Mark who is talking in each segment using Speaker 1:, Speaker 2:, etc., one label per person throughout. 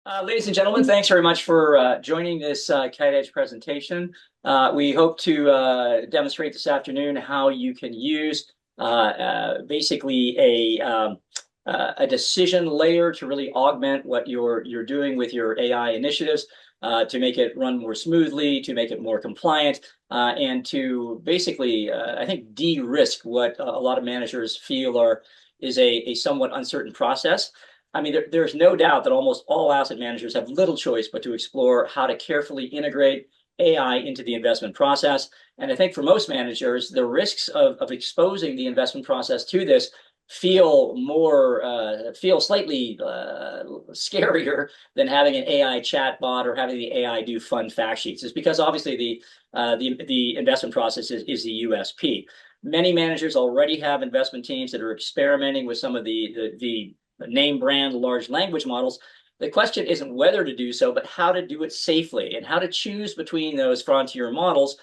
Speaker 1: Ladies and gentlemen, thanks very much for joining this KiteEdge presentation. We hope to demonstrate this afternoon how you can use basically a decision layer to really augment what you're doing with your AI initiatives, to make it run more smoothly, to make it more compliant, and to basically, I think, de-risk what a lot of managers feel is a somewhat uncertain process. I mean, there's no doubt that almost all asset managers have little choice but to explore how to carefully integrate AI into the investment process. And I think for most managers, the risks of exposing the investment process to this feel slightly scarier than having an AI chatbot or having the AI do fun fact sheets. It's because obviously the investment process is the USP. Many managers already have investment teams that are experimenting with some of the name brand large language models. The question isn't whether to do so, but how to do it safely and how to choose between those frontier models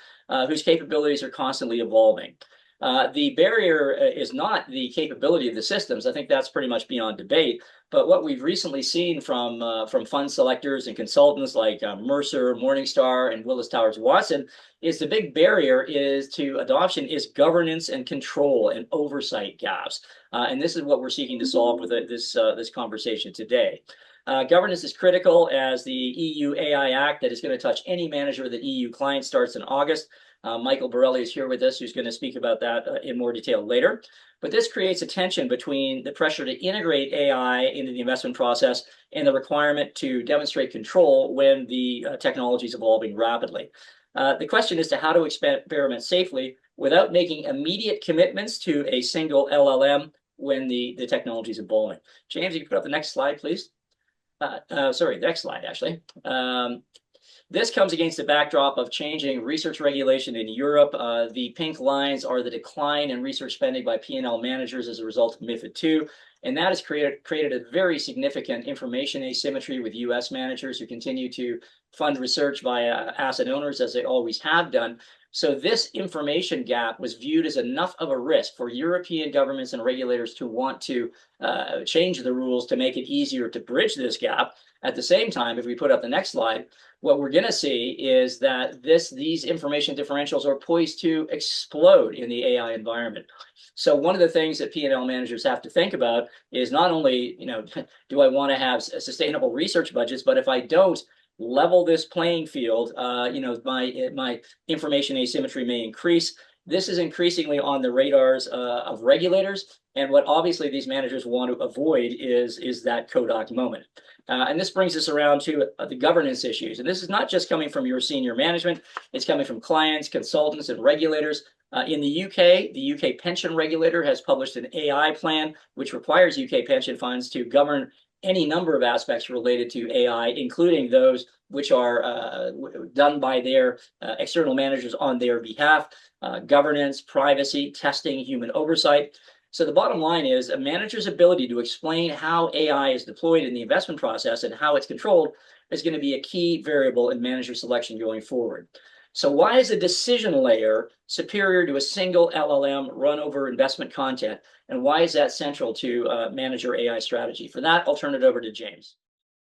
Speaker 1: whose capabilities are constantly evolving. The barrier is not the capability of the systems. I think that's pretty much beyond debate. But what we've recently seen from fund selectors and consultants like Mercer, Morningstar, and Willis Towers Watson is the big barrier to adoption is governance and control and oversight gaps. And this is what we're seeking to solve with this conversation today. Governance is critical as the EU AI Act that is going to touch any manager of the EU client starts in August. Michael Borelli is here with us, who's going to speak about that in more detail later. But this creates a tension between the pressure to integrate AI into the investment process and the requirement to demonstrate control when the technology is evolving rapidly. The question is to how to experiment safely without making immediate commitments to a single LLM when the technology is evolving. James, you can put up the next slide, please. Sorry, the next slide, actually. This comes against the backdrop of changing research regulation in Europe. The pink lines are the decline in research spending by P&L managers as a result of MiFID II. And that has created a very significant information asymmetry with US managers who continue to fund research via asset owners, as they always have done. So this information gap was viewed as enough of a risk for European governments and regulators to want to change the rules to make it easier to bridge this gap. At the same time, if we put up the next slide, what we're going to see is that these information differentials are poised to explode in the AI environment. So one of the things that P&L managers have to think about is not only, do I want to have sustainable research budgets, but if I don't level this playing field, my information asymmetry may increase. This is increasingly on the radars of regulators. And what obviously these managers want to avoid is that Kodak moment. And this brings us around to the governance issues. And this is not just coming from your senior management. It's coming from clients, consultants, and regulators. In the UK Pension Regulator has published an AI plan, which requires UK pension funds to govern any number of aspects related to AI, including those which are done by their external managers on their behalf, governance, privacy, testing, human oversight. So the bottom line is a manager's ability to explain how AI is deployed in the investment process and how it's controlled is going to be a key variable in manager selection going forward. So why is a decision layer superior to a single LLM run over investment content? And why is that central to manager AI strategy? For that, I'll turn it over to James.